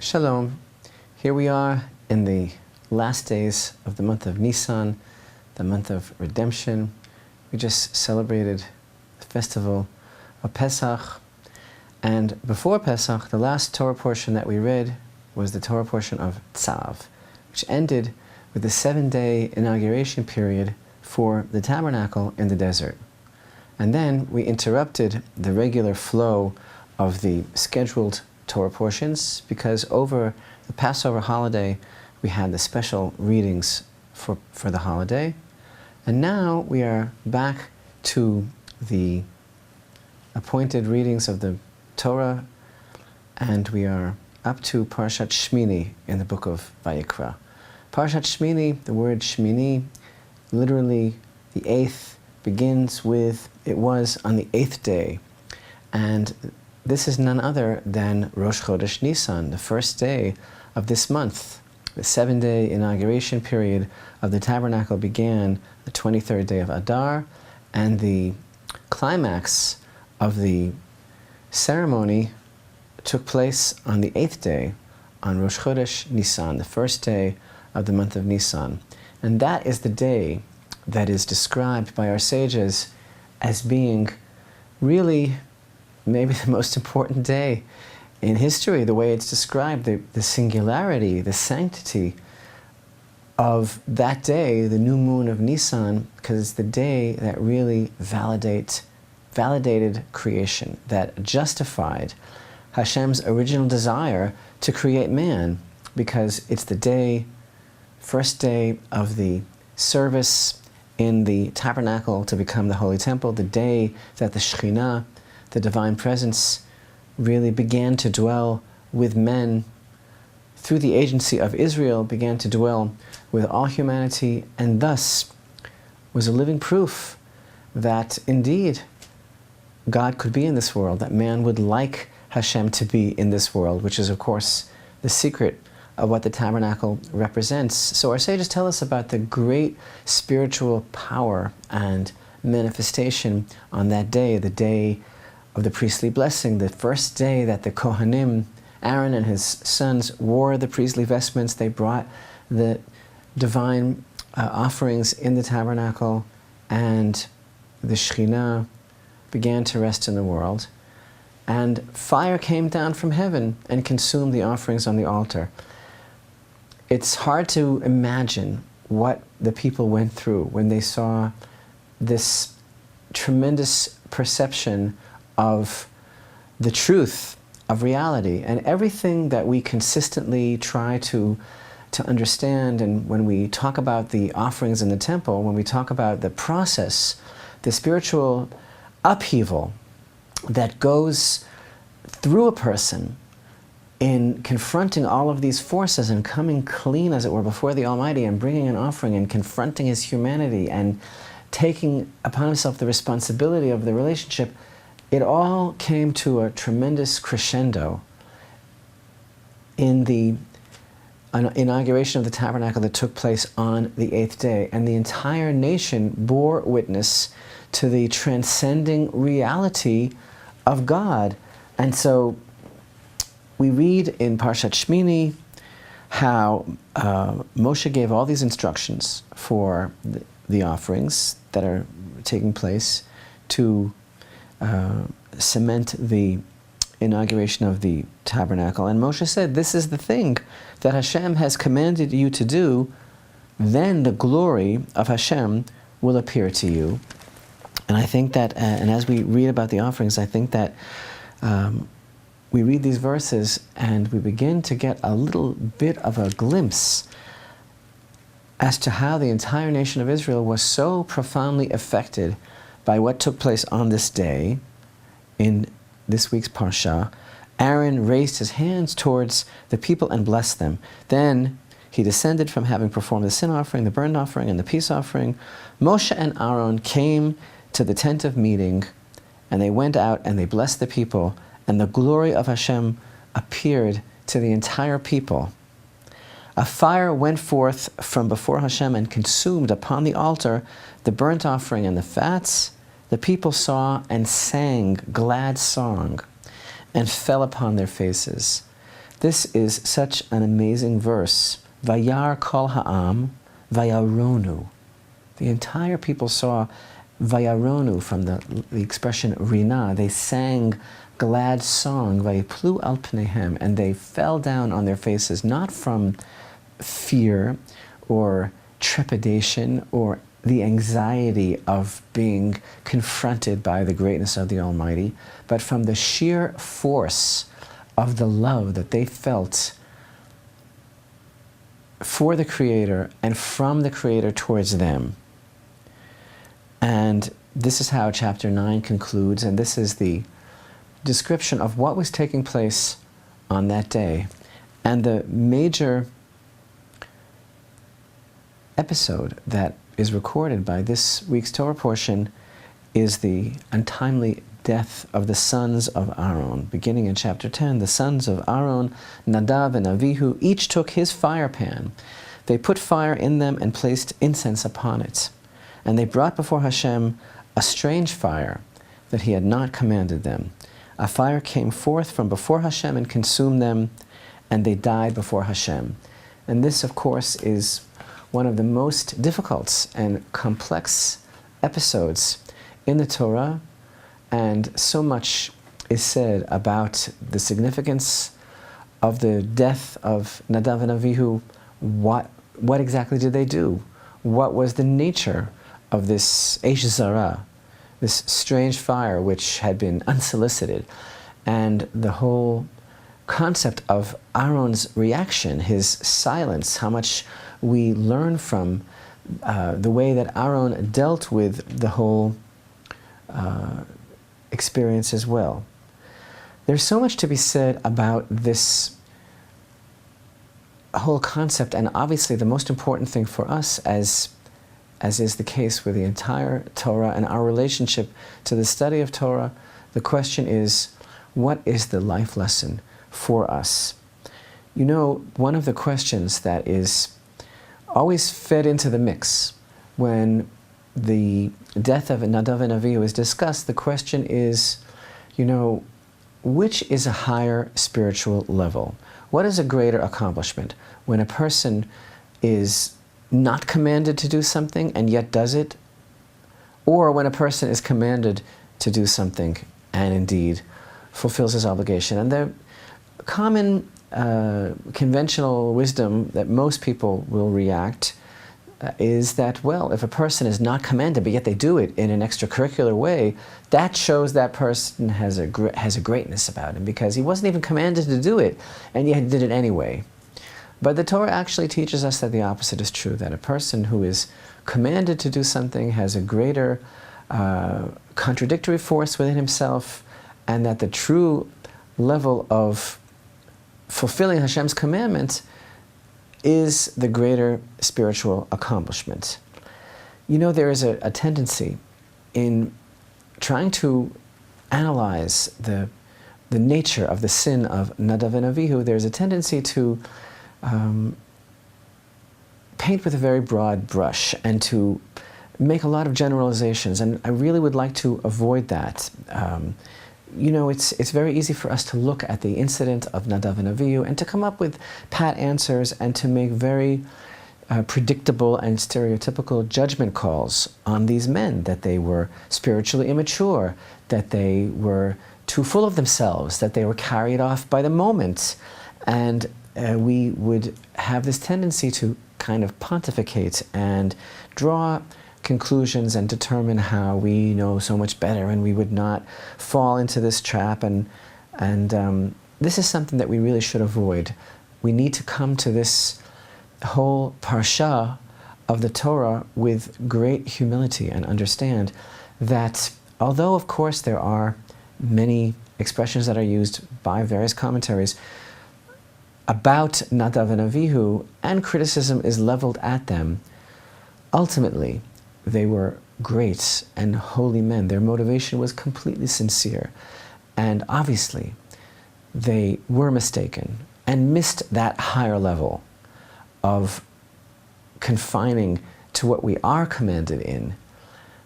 Shalom. Here we are in the last days of the month of Nisan, the month of redemption. We just celebrated the festival of Pesach. And before Pesach, the last Torah portion that we read was the Torah portion of Tzav, which ended with the 7-day inauguration period for the tabernacle in the desert. And then we interrupted the regular flow of the scheduled Torah portions because over the Passover holiday we had the special readings for the holiday. And now we are back to the appointed readings of the Torah, and we are up to Parashat Shmini in the book of Vayikra. Parashat Shmini, the word Shmini, literally the eighth, begins with, it was on the 8th day. And this is none other than Rosh Chodesh Nisan, the first day of this month. The 7-day inauguration period of the tabernacle began the 23rd day of Adar, and the climax of the ceremony took place on the 8th day, on Rosh Chodesh Nisan, the first day of the month of Nisan. And that is the day that is described by our sages as being really maybe the most important day in history, the way it's described, the singularity, the sanctity of that day, the new moon of Nisan, because it's the day that really validated creation, that justified Hashem's original desire to create man, because it's the day, first day of the service in the tabernacle to become the holy temple, the day that the Shekhinah, the divine presence, really began to dwell with men through the agency of Israel, began to dwell with all humanity, and thus was a living proof that indeed God could be in this world, that man would like Hashem to be in this world, which is of course the secret of what the tabernacle represents. So our sages tell us about the great spiritual power and manifestation on that day, the day of the priestly blessing, the first day that the Kohanim, Aaron and his sons, wore the priestly vestments. They brought the divine offerings in the tabernacle, and the Shekhinah began to rest in the world. And fire came down from heaven and consumed the offerings on the altar. It's hard to imagine what the people went through when they saw this tremendous perception of the truth of reality, and everything that we consistently try to understand. And when we talk about the offerings in the temple, when we talk about the process, the spiritual upheaval that goes through a person in confronting all of these forces and coming clean, as it were, before the Almighty and bringing an offering and confronting his humanity and taking upon himself the responsibility of the relationship, it all came to a tremendous crescendo in the inauguration of the tabernacle that took place on the 8th day. And the entire nation bore witness to the transcending reality of God. And so we read in Parashat Shmini how Moshe gave all these instructions for the offerings that are taking place to cement the inauguration of the tabernacle. And Moshe said, this is the thing that Hashem has commanded you to do, then the glory of Hashem will appear to you. And I think that, and as we read about the offerings, I think that we read these verses and we begin to get a little bit of a glimpse as to how the entire nation of Israel was so profoundly affected by what took place on this day. In this week's Parsha, Aaron raised his hands towards the people and blessed them. Then he descended from having performed the sin offering, the burnt offering, and the peace offering. Moshe and Aharon came to the tent of meeting, and they went out and they blessed the people, and the glory of Hashem appeared to the entire people. A fire went forth from before Hashem and consumed upon the altar the burnt offering and the fats. The people saw and sang glad song and fell upon their faces. This is such an amazing verse. Vayar kol ha'am, vayaronu. The entire people saw vayaronu from the expression rina. They sang glad song, vayiplu al pneihem, and they fell down on their faces, not from fear or trepidation or the anxiety of being confronted by the greatness of the Almighty, but from the sheer force of the love that they felt for the Creator and from the Creator towards them. And this is how chapter 9 concludes, and this is the description of what was taking place on that day. And the major episode that is recorded by this week's Torah portion is the untimely death of the sons of Aharon. Beginning in chapter 10, the sons of Aharon, Nadav and Avihu, each took his fire pan. They put fire in them and placed incense upon it. And they brought before Hashem a strange fire that he had not commanded them. A fire came forth from before Hashem and consumed them, and they died before Hashem. And this, of course, is one of the most difficult and complex episodes in the Torah, and so much is said about the significance of the death of Nadav and Avihu. What exactly did they do? What was the nature of this Eish Zara, this strange fire which had been unsolicited? And the whole concept of Aaron's reaction, his silence, how much we learn from the way that Aaron dealt with the whole experience as well. There's so much to be said about this whole concept, and obviously the most important thing for us, as is the case with the entire Torah and our relationship to the study of Torah, the question is, what is the life lesson for us? You know, one of the questions that is always fed into the mix when the death of Nadav and Avihu is discussed, the question is, you know, which is a higher spiritual level? What is a greater accomplishment? When a person is not commanded to do something and yet does it, or when a person is commanded to do something and indeed fulfills his obligation. And the common conventional wisdom that most people will react is that, well, if a person is not commanded but yet they do it in an extracurricular way, that shows that person has a greatness about him, because he wasn't even commanded to do it and yet he did it anyway. But the Torah actually teaches us that the opposite is true, that a person who is commanded to do something has a greater contradictory force within himself, and that the true level of fulfilling Hashem's commandment is the greater spiritual accomplishment. You know, there is a tendency in trying to analyze the nature of the sin of Nadav and Avihu. There's a tendency to paint with a very broad brush and to make a lot of generalizations, and I really would like to avoid that. You know, it's very easy for us to look at the incident of Nadav and Avihu and to come up with pat answers and to make very predictable and stereotypical judgment calls on these men, that they were spiritually immature, that they were too full of themselves, that they were carried off by the moment. And we would have this tendency to kind of pontificate and draw conclusions and determine how we know so much better, and we would not fall into this trap. And this is something that we really should avoid. We need to come to this whole parsha of the Torah with great humility and understand that although, of course, there are many expressions that are used by various commentaries about Nadav and Avihu, and criticism is leveled at them, ultimately, they were great and holy men. Their motivation was completely sincere. And obviously, they were mistaken and missed that higher level of confining to what we are commanded in.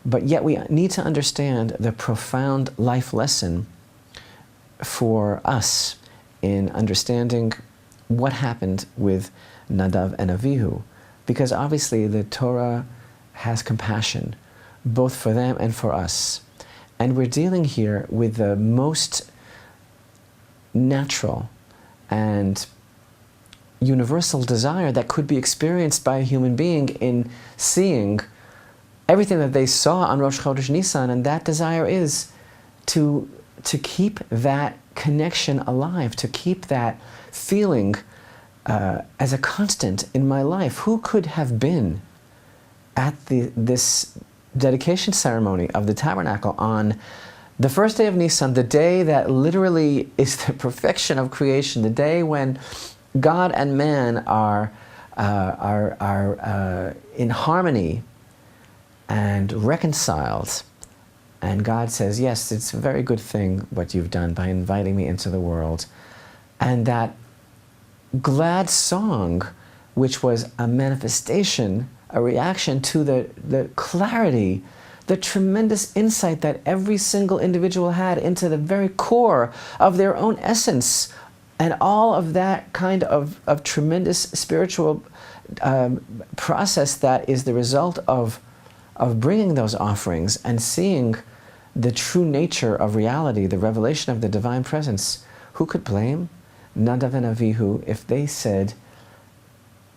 But yet we need to understand the profound life lesson for us in understanding what happened with Nadav and Avihu, because obviously the Torah has compassion both for them and for us. And we're dealing here with the most natural and universal desire that could be experienced by a human being in seeing everything that they saw on Rosh Chodesh Nisan, and that desire is to keep that connection alive, to keep that feeling as a constant in my life. Who could have been at this dedication ceremony of the tabernacle on the first day of Nisan, the day that literally is the perfection of creation, the day when God and man are in harmony and reconciled, and God says, yes, it's a very good thing what you've done by inviting me into the world. And that glad song, which was a manifestation, a reaction to the clarity, the tremendous insight that every single individual had into the very core of their own essence, and all of that kind of tremendous spiritual process that is the result of bringing those offerings and seeing the true nature of reality, the revelation of the divine presence. Who could blame Nadav and Avihu if they said,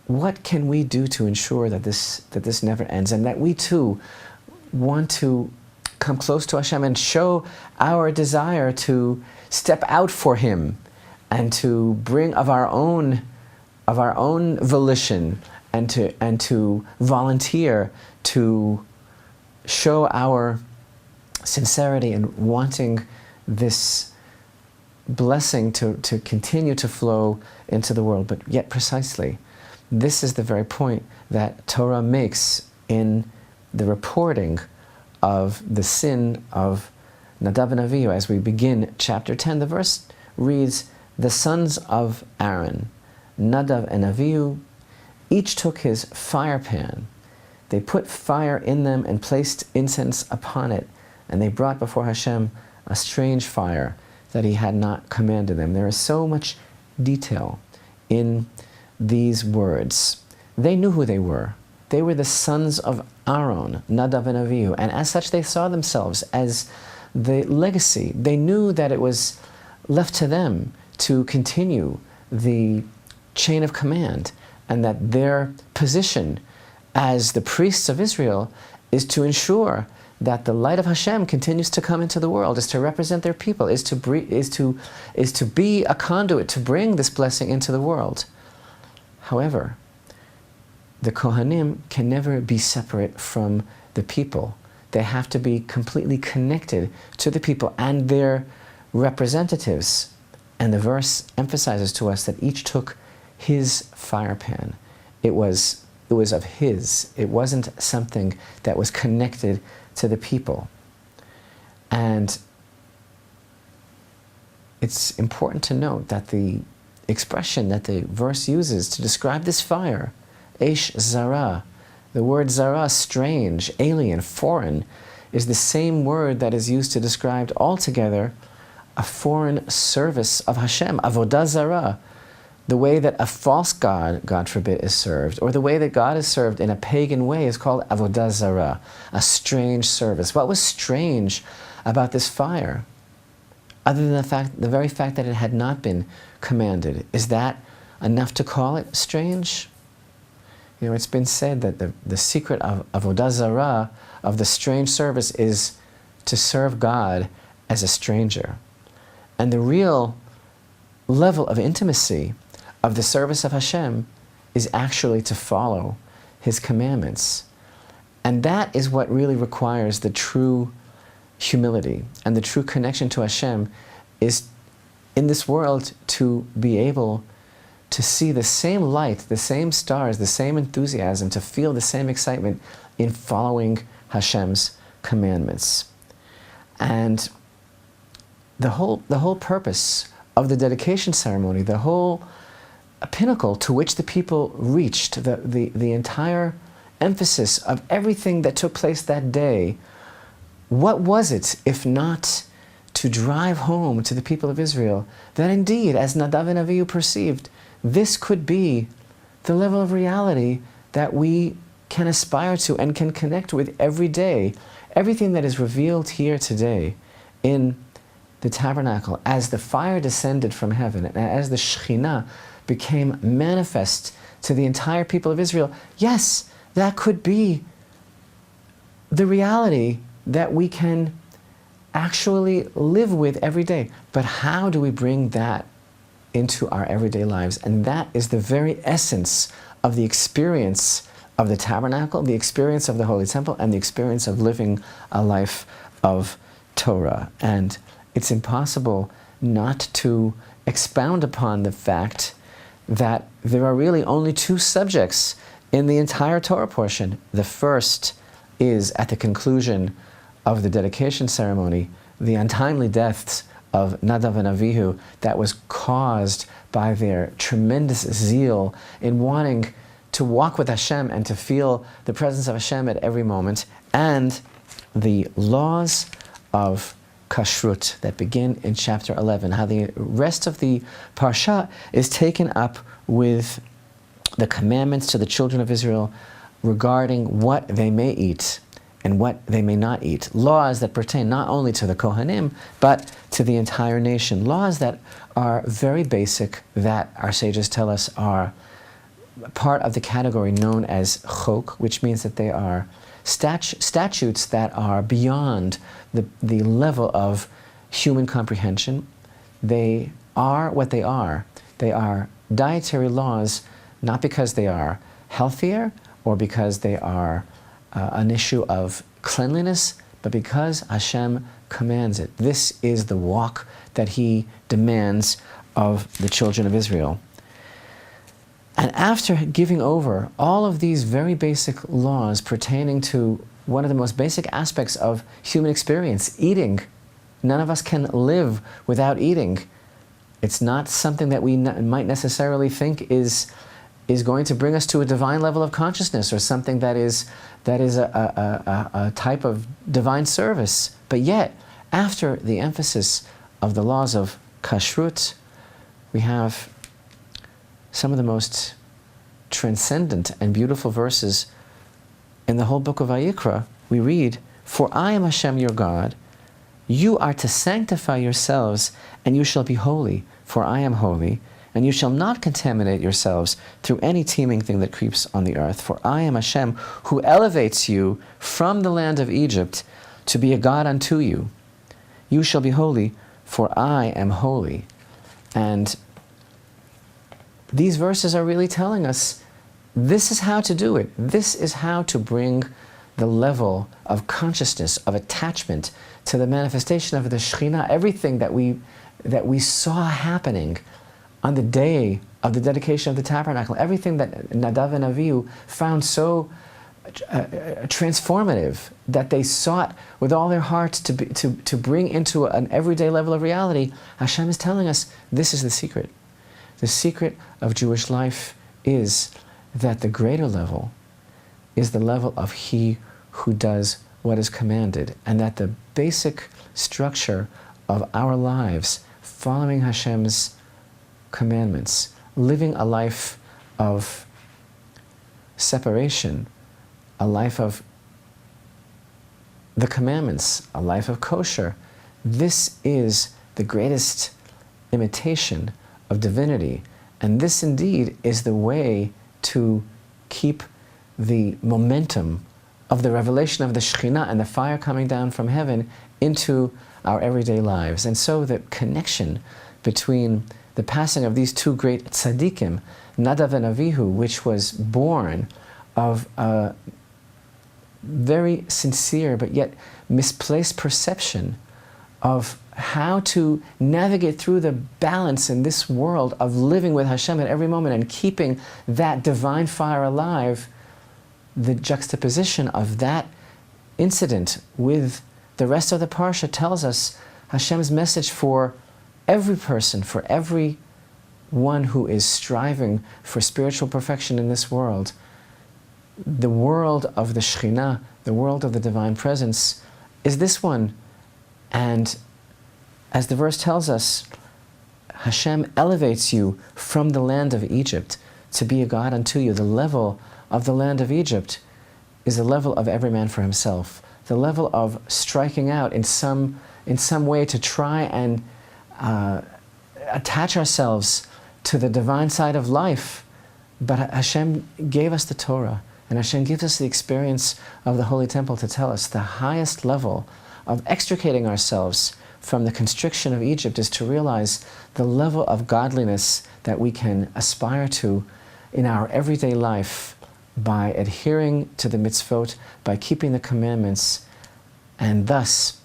what can we do to ensure that this never ends, and that we too want to come close to Hashem and show our desire to step out for Him and to bring of our own volition and to volunteer to show our sincerity in wanting this blessing to continue to flow into the world. But yet precisely, this is the very point that Torah makes in the reporting of the sin of Nadav and Avihu. As we begin chapter 10, the verse reads, the sons of Aaron, Nadav and Avihu, each took his fire pan. They put fire in them and placed incense upon it, and they brought before Hashem a strange fire that he had not commanded them. There is so much detail in these words. They knew who they were. They were the sons of Aharon, Nadav and Avihu, and as such they saw themselves as the legacy. They knew that it was left to them to continue the chain of command, and that their position as the priests of Israel is to ensure that the light of Hashem continues to come into the world, is to represent their people, is to be a conduit to bring this blessing into the world. However, the Kohanim can never be separate from the people. They have to be completely connected to the people and their representatives. And the verse emphasizes to us that each took his fire pan. It was of his. It wasn't something that was connected to the people. And it's important to note that the expression that the verse uses to describe this fire, Eish Zara, the word Zara, strange, alien, foreign, is the same word that is used to describe altogether a foreign service of Hashem, Avodah Zarah, the way that a false god, God forbid, is served, or the way that God is served in a pagan way is called Avodah Zarah, a strange service. What was strange about this fire, other than the very fact that it had not been commanded? Is that enough to call it strange? You know, it's been said that the secret of Avodah Zarah, of the strange service, is to serve God as a stranger. And the real level of intimacy of the service of Hashem is actually to follow His commandments. And that is what really requires the true humility and the true connection to Hashem, is in this world to be able to see the same light, the same stars, the same enthusiasm, to feel the same excitement in following Hashem's commandments. And the whole purpose of the dedication ceremony, the whole pinnacle to which the people reached, the entire emphasis of everything that took place that day, what was it if not to drive home to the people of Israel that indeed, as Nadav and Avihu perceived, this could be the level of reality that we can aspire to and can connect with every day. Everything that is revealed here today in the tabernacle, as the fire descended from heaven, and as the Shekhinah became manifest to the entire people of Israel, yes, that could be the reality that we can actually live with every day. But how do we bring that into our everyday lives? And that is the very essence of the experience of the tabernacle, the experience of the Holy Temple, and the experience of living a life of Torah. And it's impossible not to expound upon the fact that there are really only two subjects in the entire Torah portion. The first is at the conclusion of the dedication ceremony, the untimely deaths of Nadav and Avihu that was caused by their tremendous zeal in wanting to walk with Hashem and to feel the presence of Hashem at every moment, and the laws of kashrut that begin in chapter 11, how the rest of the parsha is taken up with the commandments to the children of Israel regarding what they may eat and what they may not eat. Laws that pertain not only to the Kohanim, but to the entire nation. Laws that are very basic, that our sages tell us are part of the category known as chok, which means that they are statutes that are beyond the level of human comprehension. They are what they are. They are dietary laws, not because they are healthier or because they are an issue of cleanliness, but because Hashem commands it. This is the walk that He demands of the children of Israel. And after giving over all of these very basic laws pertaining to one of the most basic aspects of human experience, eating, none of us can live without eating. It's not something that we might necessarily think is going to bring us to a divine level of consciousness, or something that is a type of divine service. But yet, after the emphasis of the laws of kashrut, we have some of the most transcendent and beautiful verses in the whole book of Vayikra. We read, "For I am Hashem your God, you are to sanctify yourselves, and you shall be holy, for I am holy. And you shall not contaminate yourselves through any teeming thing that creeps on the earth. For I am Hashem, who elevates you from the land of Egypt to be a God unto you. You shall be holy, for I am holy." And these verses are really telling us this is how to do it. This is how to bring the level of consciousness, of attachment to the manifestation of the Shekhinah, everything that we saw happening on the day of the dedication of the tabernacle, everything that Nadav and Avihu found so transformative, that they sought with all their hearts to bring into an everyday level of reality. Hashem is telling us this is the secret. The secret of Jewish life is that the greater level is the level of He who does what is commanded, and that the basic structure of our lives, following Hashem's commandments, living a life of separation, a life of the commandments, a life of kosher, this is the greatest imitation of divinity. And this indeed is the way to keep the momentum of the revelation of the Shekhinah and the fire coming down from heaven into our everyday lives. And so the connection between the passing of these two great tzaddikim, Nadav and Avihu, which was born of a very sincere but yet misplaced perception of how to navigate through the balance in this world of living with Hashem at every moment and keeping that divine fire alive. The juxtaposition of that incident with the rest of the parsha tells us Hashem's message for every person, for every one who is striving for spiritual perfection in this world. The world of the Shekhinah, the world of the divine presence, is this one. And as the verse tells us, Hashem elevates you from the land of Egypt to be a God unto you. The level of the land of Egypt is the level of every man for himself. The level of striking out in some way to try and attach ourselves to the divine side of life. But Hashem gave us the Torah, and Hashem gives us the experience of the Holy Temple to tell us the highest level of extricating ourselves from the constriction of Egypt is to realize the level of godliness that we can aspire to in our everyday life by adhering to the mitzvot, by keeping the commandments, and thus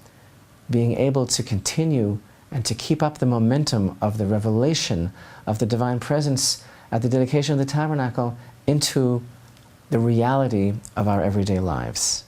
being able to continue and to keep up the momentum of the revelation of the divine presence at the dedication of the tabernacle into the reality of our everyday lives.